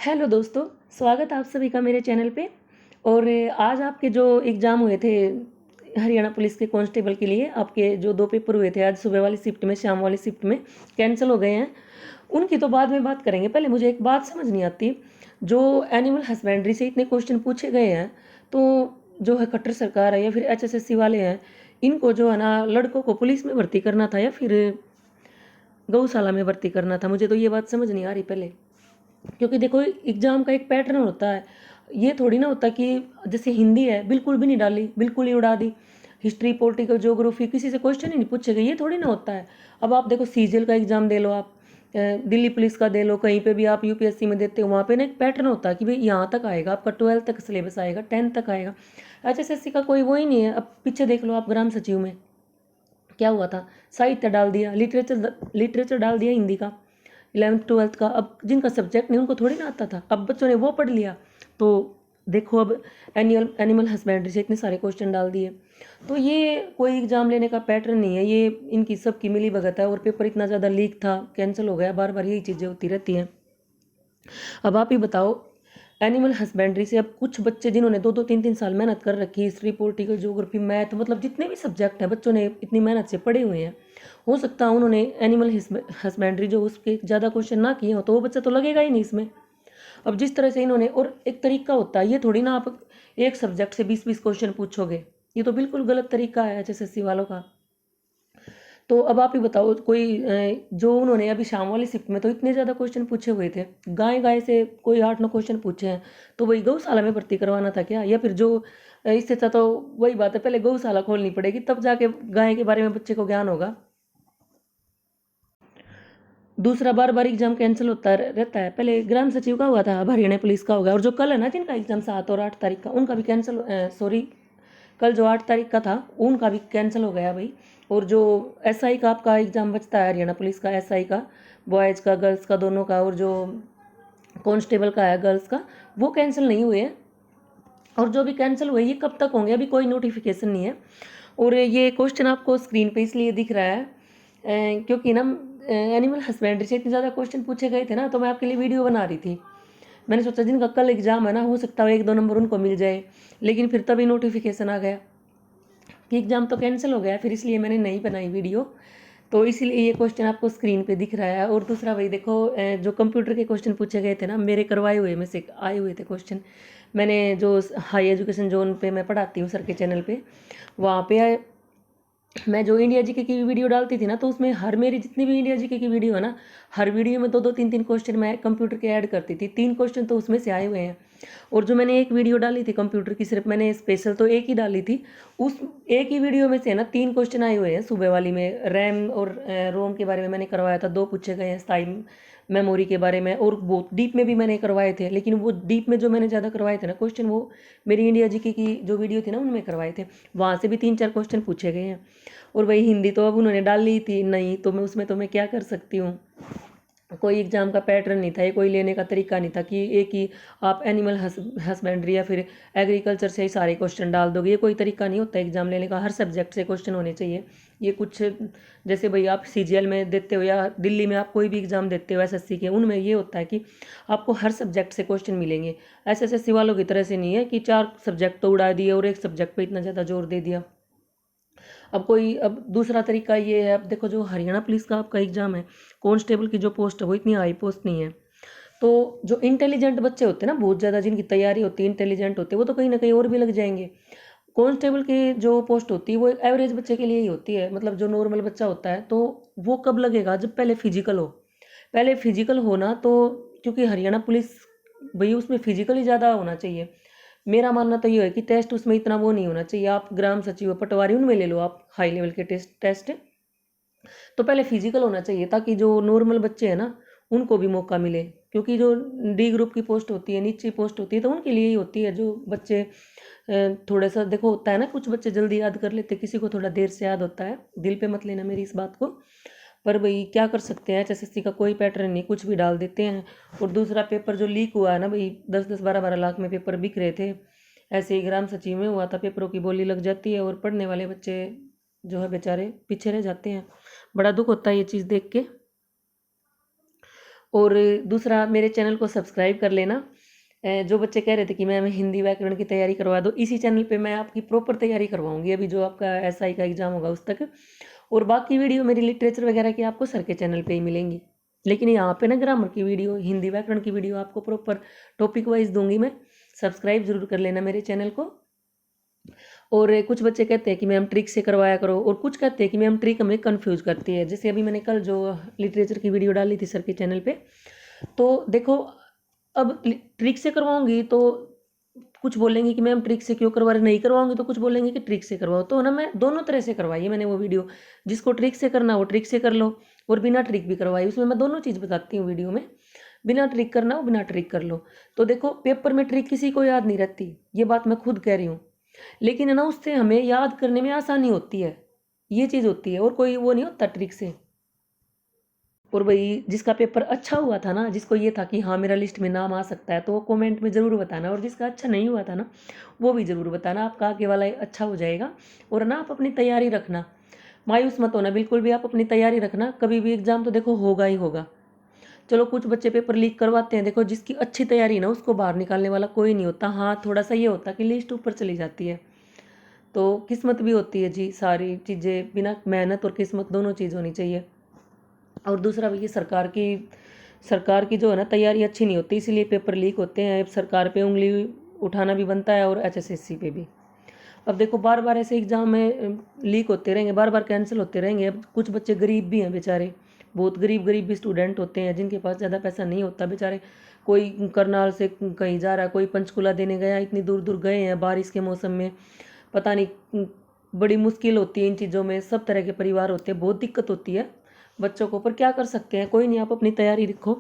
Hello दोस्तों, स्वागत है आप सभी का मेरे चैनल पे। और आज आपके जो एग्ज़ाम हुए थे हरियाणा पुलिस के कांस्टेबल के लिए, आपके जो 2 पेपर हुए थे आज सुबह वाली शिफ्ट में, शाम वाली शिफ्ट में कैंसिल हो गए हैं। उनकी तो बाद में बात करेंगे। पहले मुझे एक बात समझ नहीं आती, जो एनिमल हस्बेंड्री से इतने क्वेश्चन पूछे गए हैं, तो जो है खट्टर सरकार है या फिर एचएसएससी वाले हैं, इनको जो है ना लड़कों को पुलिस में भर्ती करना था या फिर गौशाला में भर्ती करना था। मुझे तो ये बात समझ नहीं आ रही पहले। क्योंकि देखो एग्जाम का एक पैटर्न होता है, ये थोड़ी ना होता कि जैसे हिंदी है बिल्कुल भी नहीं डाली, बिल्कुल ही उड़ा दी। हिस्ट्री, पॉलिटिकल, ज्योग्राफी किसी से क्वेश्चन ही नहीं पूछे गए, ये थोड़ी ना होता है। अब आप देखो सीजीएल का एग्जाम दे लो, आप दिल्ली पुलिस का दे लो, कहीं पे भी आप यूपीएससी में देते हो, वहाँ पे ना एक पैटर्न होता है कि भाई यहाँ तक आएगा आपका, 12th तक सिलेबस आएगा, 10th तक आएगा। एचएसएससी का कोई वो ही नहीं है। अब पीछे देख लो आप, ग्राम सचिव में क्या हुआ था, साहित्य डाल दिया, लिटरेचर लिटरेचर डाल दिया हिंदी का, 11th 12th का। अब जिनका सब्जेक्ट नहीं उनको थोड़ी ना आता था, अब बच्चों ने वो पढ़ लिया। तो देखो अब एनिमल हस्बेंड्री से इतने सारे क्वेश्चन डाल दिए। तो ये कोई एग्जाम लेने का पैटर्न नहीं है, ये इनकी सबकी मिली भगत है। और पेपर इतना ज़्यादा लीक था, कैंसिल हो गया, बार बार यही चीज़ें होती रहती हैं। अब आप ही बताओ, एनिमल हस्बेंड्री से अब कुछ बच्चे जिन्होंने 2-2 3-3 साल मेहनत कर रखी, हिस्ट्री, पॉलिटिकल, ज्योग्राफी, मैथ, मतलब जितने भी सब्जेक्ट हैं बच्चों ने इतनी मेहनत से पढ़े हुए हैं, हो सकता है उन्होंने एनिमल हस्बेंड्री जो उसके ज़्यादा क्वेश्चन ना किए हो, तो वो बच्चा तो लगेगा ही नहीं इसमें। अब जिस तरह से इन्होंने, और एक तरीका होता है, ये थोड़ी ना आप एक सब्जेक्ट से 20-20 क्वेश्चन पूछोगे, ये तो बिल्कुल गलत तरीका है एचएसएससी वालों का। तो अब आप ही बताओ, कोई जो उन्होंने अभी शाम वाली शिफ्ट में तो इतने ज़्यादा क्वेश्चन पूछे हुए थे, गाय गाय से कोई 8-9 क्वेश्चन पूछे हैं, तो वही गौशाला में भर्ती करवाना था क्या? या फिर जो इससे अच्छा तो वही बात है, पहले गौशाला खोलनी पड़ेगी, तब जाके गाय के बारे में बच्चे को ज्ञान होगा। दूसरा, बार बार एग्जाम कैंसिल होता रहता है। पहले ग्राम सचिव का हुआ था, अब हरियाणा पुलिस का हो गया। और जो कल है ना, जिनका एग्जाम 7 और 8 तारीख का, उनका भी कैंसिल, सॉरी, कल जो 8 तारीख का था उनका भी कैंसिल हो गया भाई। और जो एसआई का आपका एग्ज़ाम बचता है हरियाणा पुलिस का, एसआई का, बॉयज़ का गर्ल्स का दोनों का, और जो कांस्टेबल का है गर्ल्स का, वो कैंसिल नहीं हुए हैं। और जो भी कैंसिल हुए ये कब तक होंगे, अभी कोई नोटिफिकेशन नहीं है। और ये क्वेश्चन आपको स्क्रीन पे इसलिए दिख रहा है क्योंकि ना एनिमल हस्बेंड्री से इतने ज़्यादा क्वेश्चन पूछे गए थे ना, तो मैं आपके लिए वीडियो बना रही थी। मैंने सोचा जिनका कल एग्ज़ाम है ना, हो सकता है 1-2 नंबर उनको मिल जाए, लेकिन फिर तभी नोटिफिकेशन आ गया कि एग्ज़ाम तो कैंसिल हो गया, फिर इसलिए मैंने नहीं बनाई वीडियो। तो इसीलिए ये क्वेश्चन आपको स्क्रीन पे दिख रहा है। और दूसरा भाई देखो, जो कंप्यूटर के क्वेश्चन पूछे गए थे ना, मेरे करवाए हुए में से आए हुए थे क्वेश्चन। मैंने जो हाई एजुकेशन जोन पे मैं पढ़ाती हूँ सर के चैनल पे, वहाँ पे मैं जो इंडिया जीके की वीडियो डालती थी ना, तो उसमें हर मेरी जितनी भी इंडिया जीके की वीडियो है ना, हर वीडियो में 2-2 3-3 क्वेश्चन मैं कंप्यूटर के ऐड करती थी। 3 क्वेश्चन तो उसमें से आए हुए हैं। और जो मैंने एक वीडियो डाली थी कंप्यूटर की, सिर्फ मैंने स्पेशल तो एक ही डाली थी, उस एक ही वीडियो में से ना 3 क्वेश्चन आए हुए हैं। सुबह वाली में रैम और रोम के बारे में मैंने करवाया था, 2 पूछे गए हैं स्थायी मेमोरी के बारे में, और बहुत डीप में भी मैंने करवाए थे। लेकिन वो डीप में जो मैंने ज़्यादा करवाए थे ना क्वेश्चन, वो मेरी इंडिया जीके की जो वीडियो थी ना उनमें करवाए थे, वहाँ से भी 3-4 क्वेश्चन पूछे गए हैं। और वही हिंदी तो अब उन्होंने डाल ली थी नहीं, तो मैं उसमें तो मैं क्या कर सकती हूँ। कोई एग्जाम का पैटर्न नहीं था, ये कोई लेने का तरीका नहीं था कि एक ही आप एनिमल हस्बेंड्री या फिर एग्रीकल्चर से ही सारे क्वेश्चन डाल दोगे। ये कोई तरीका नहीं होता एग्जाम लेने का, हर सब्जेक्ट से क्वेश्चन होने चाहिए। ये कुछ जैसे भाई आप सीजीएल में देते हो या दिल्ली में आप कोई भी एग्जाम देते हो एसएससी के, उनमें ये होता है कि आपको हर सब्जेक्ट से क्वेश्चन मिलेंगे। एसएससी वालों की तरह से नहीं है कि 4 सब्जेक्ट तो उड़ा दिए और एक सब्जेक्ट पर इतना ज़्यादा जोर दे दिया। अब दूसरा तरीका ये है, अब देखो जो हरियाणा पुलिस का आपका एग्जाम है, कांस्टेबल की जो पोस्ट है वो इतनी हाई पोस्ट नहीं है। तो जो इंटेलिजेंट बच्चे होते हैं ना, बहुत ज़्यादा जिनकी तैयारी होती है, इंटेलिजेंट होते हैं, वो तो कहीं ना कहीं और भी लग जाएंगे। कांस्टेबल की जो पोस्ट होती है वो एक एवरेज बच्चे के लिए ही होती है, मतलब जो नॉर्मल बच्चा होता है। तो वो कब लगेगा, जब पहले फिजिकल हो। पहले फिजिकल होना तो, क्योंकि हरियाणा पुलिस भाई उसमें फिजिकल ही ज़्यादा होना चाहिए। मेरा मानना तो ये है कि टेस्ट उसमें इतना वो नहीं होना चाहिए। आप ग्राम सचिव, पटवारी, उनमें ले लो आप हाई लेवल के टेस्ट। तो पहले फिजिकल होना चाहिए, ताकि जो नॉर्मल बच्चे हैं ना उनको भी मौका मिले। क्योंकि जो डी ग्रुप की पोस्ट होती है, नीचे पोस्ट होती है, तो उनके लिए ही होती है। जो बच्चे थोड़ा सा देखो होता है ना, कुछ बच्चे जल्दी याद कर लेते, किसी को थोड़ा देर से याद होता है। दिल पे मत लेना मेरी इस बात को, पर भाई क्या कर सकते हैं, एचएसएससी का कोई पैटर्न नहीं, कुछ भी डाल देते हैं। और दूसरा पेपर जो लीक हुआ है ना भाई, 10-10 12-12 लाख में पेपर बिक रहे थे। ऐसे ही ग्राम सचिव में हुआ था, पेपरों की बोली लग जाती है और पढ़ने वाले बच्चे जो है बेचारे पीछे रह जाते हैं। बड़ा दुख होता है ये चीज़ देख के। और दूसरा मेरे चैनल को सब्सक्राइब कर लेना। जो बच्चे कह रहे थे कि मैम हिंदी व्याकरण की तैयारी करवा दो, इसी चैनल पे मैं आपकी प्रॉपर तैयारी करवाऊंगी अभी जो आपका एसआई का एग्ज़ाम होगा उस तक। और बाकी वीडियो मेरी लिटरेचर वगैरह की आपको सर के चैनल पे ही मिलेंगी, लेकिन यहाँ पे ना ग्रामर की वीडियो, हिंदी व्याकरण की वीडियो आपको प्रॉपर टॉपिक वाइज दूंगी मैं। सब्सक्राइब जरूर कर लेना मेरे चैनल को। और कुछ बच्चे कहते हैं कि मैम ट्रिक से करवाया करो, और कुछ कहते हैं कि मैम ट्रिक हमें कंफ्यूज करती है। जैसे अभी मैंने कल जो लिटरेचर की वीडियो डाली थी सर के चैनल पे, तो देखो अब ट्रिक से करवाऊंगी तो कुछ बोलेंगे कि मैम ट्रिक से क्यों करवा रहे, नहीं करवाऊंगी तो कुछ बोलेंगे कि ट्रिक से करवाओ। तो ना मैं दोनों तरह से करवाई है मैंने वो वीडियो, जिसको ट्रिक से करना वो ट्रिक से कर लो, और बिना ट्रिक भी करवाई। उसमें मैं दोनों चीज़ बताती हूँ वीडियो में, बिना ट्रिक करना हो बिना ट्रिक कर लो। तो देखो पेपर में ट्रिक किसी को याद नहीं रहती, ये बात मैं खुद कह रही हूँ, लेकिन है ना उससे हमें याद करने में आसानी होती है, ये चीज़ होती है, और कोई वो नहीं होता ट्रिक से। और भाई जिसका पेपर अच्छा हुआ था ना, जिसको ये था कि हाँ मेरा लिस्ट में नाम आ सकता है, तो वो कमेंट में ज़रूर बताना, और जिसका अच्छा नहीं हुआ था ना वो भी ज़रूर बताना, आपका आगे वाला अच्छा हो जाएगा। और ना आप अपनी तैयारी रखना, मायूस मत होना बिल्कुल भी, आप अपनी तैयारी रखना, कभी भी एग्ज़ाम तो देखो होगा ही होगा। चलो कुछ बच्चे पेपर लीक करवाते हैं, देखो जिसकी अच्छी तैयारी ना उसको बाहर निकालने वाला कोई नहीं होता। हाँ थोड़ा सा ये होता कि लिस्ट ऊपर चली जाती है, तो किस्मत भी होती है जी, सारी चीज़ें बिना मेहनत और किस्मत दोनों चीज़ होनी चाहिए। और दूसरा भैया सरकार की जो है ना तैयारी अच्छी नहीं होती, इसीलिए पेपर लीक होते हैं। अब सरकार पे उंगली उठाना भी बनता है, और एचएसएससी पे भी। अब देखो बार बार ऐसे एग्जाम में लीक होते रहेंगे, बार बार कैंसिल होते रहेंगे। अब कुछ बच्चे गरीब भी हैं बेचारे, बहुत गरीब गरीब भी स्टूडेंट होते हैं जिनके पास ज़्यादा पैसा नहीं होता बेचारे। कोई करनाल से कहीं जा रहा है, कोई पंचकुला देने गया, इतनी दूर दूर गए हैं बारिश के मौसम में, पता नहीं, बड़ी मुश्किल होती है इन चीज़ों में। सब तरह के परिवार होते हैं, बहुत दिक्कत होती है बच्चों को, पर क्या कर सकते हैं, कोई नहीं, आप अपनी तैयारी रखो।